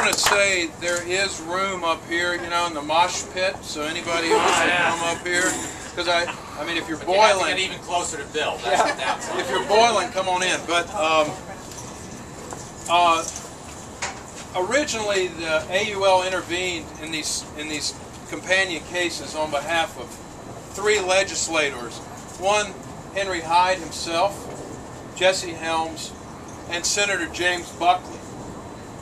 want to say there is room up here, you know, in the mosh pit, so anybody who wants to come up here. Because I mean, if you're boiling, you have to get even closer to Bill. That's the downside. If you're boiling, come on in. But originally, the AUL intervened in these companion cases on behalf of 3 legislators. One, Henry Hyde himself, Jesse Helms, and Senator James Buckley.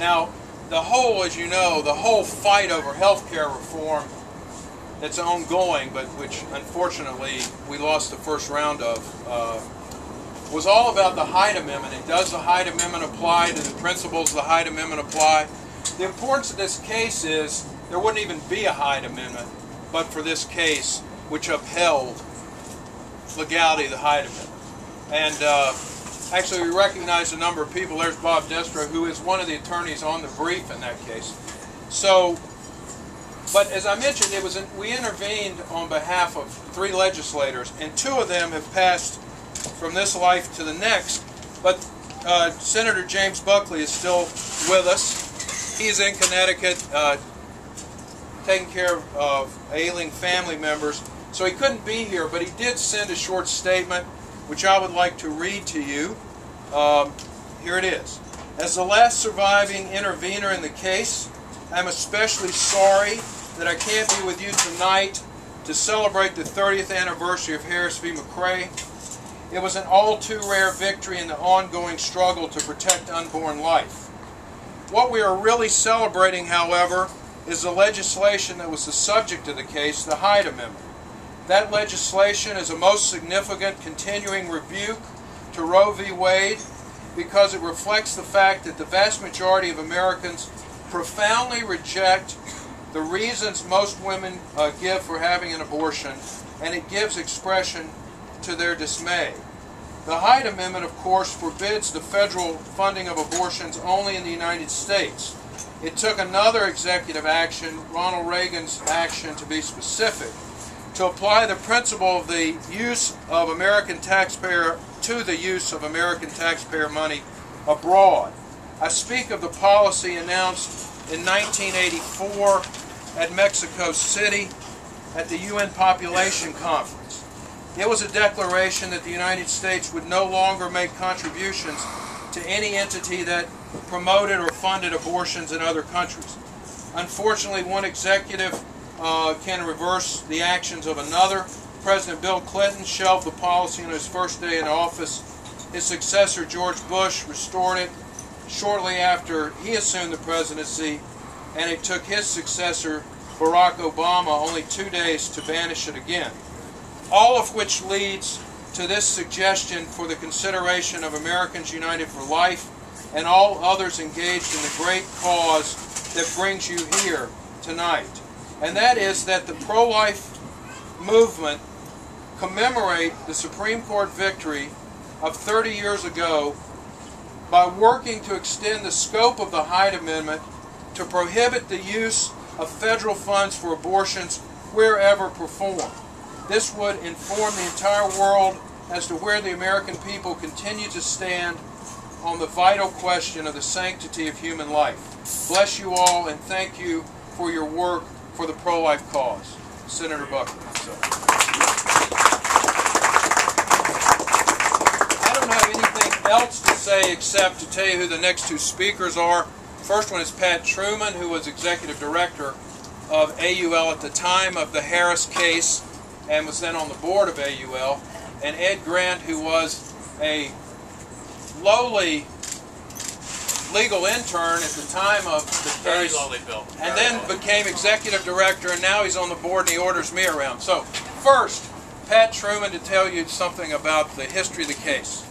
Now, the whole, as you know, the whole fight over health care reform that's ongoing, but which unfortunately we lost the first round of, was all about the Hyde Amendment. And does the Hyde Amendment apply? Do the principles of the Hyde Amendment apply? The importance of this case is there wouldn't even be a Hyde Amendment but for this case, which upheld legality of the Hyde Amendment. And actually, we recognize a number of people. There's Bob Destra, who is one of the attorneys on the brief in that case. So, but as I mentioned, we intervened on behalf of 3 legislators, and 2 of them have passed from this life to the next. But Senator James Buckley is still with us. He's in Connecticut, taking care of ailing family members. So he couldn't be here, but he did send a short statement, which I would like to read to you. Here it is. As the last surviving intervener in the case, I'm especially sorry that I can't be with you tonight to celebrate the 30th anniversary of Harris v. McRae. It was an all too rare victory in the ongoing struggle to protect unborn life. What we are really celebrating, however, is the legislation that was the subject of the case, the Hyde Amendment. That legislation is a most significant continuing rebuke to Roe v. Wade because it reflects the fact that the vast majority of Americans profoundly reject the reasons most women give for having an abortion, and it gives expression to their dismay. The Hyde Amendment, of course, forbids the federal funding of abortions only in the United States. It took another executive action, Ronald Reagan's action to be specific, to apply the principle of the use of American taxpayer to the use of American taxpayer money abroad. I speak of the policy announced in 1984 at Mexico City at the UN Population Conference. It was a declaration that the United States would no longer make contributions to any entity that promoted or funded abortions in other countries. Unfortunately, one executive can reverse the actions of another. President Bill Clinton shelved the policy on his first day in office. His successor, George Bush, restored it shortly after he assumed the presidency, and it took his successor, Barack Obama, only 2 days to banish it again. All of which leads to this suggestion for the consideration of Americans United for Life and all others engaged in the great cause that brings you here tonight. And that is that the pro-life movement commemorate the Supreme Court victory of 30 years ago by working to extend the scope of the Hyde Amendment to prohibit the use of federal funds for abortions wherever performed. This would inform the entire world as to where the American people continue to stand on the vital question of the sanctity of human life. Bless you all, and thank you for your work for the pro-life cause. Senator Buckley. I don't have anything else to say except to tell you who the next 2 speakers are. First one is Pat Truman, who was Executive Director of AUL at the time of the Harris case and was then on the board of AUL, and Ed Grant, who was a lowly legal intern at the time of the case. Very lowly, Bill. And then became Executive Director, and now he's on the board and he orders me around. So first, Pat Truman to tell you something about the history of the case.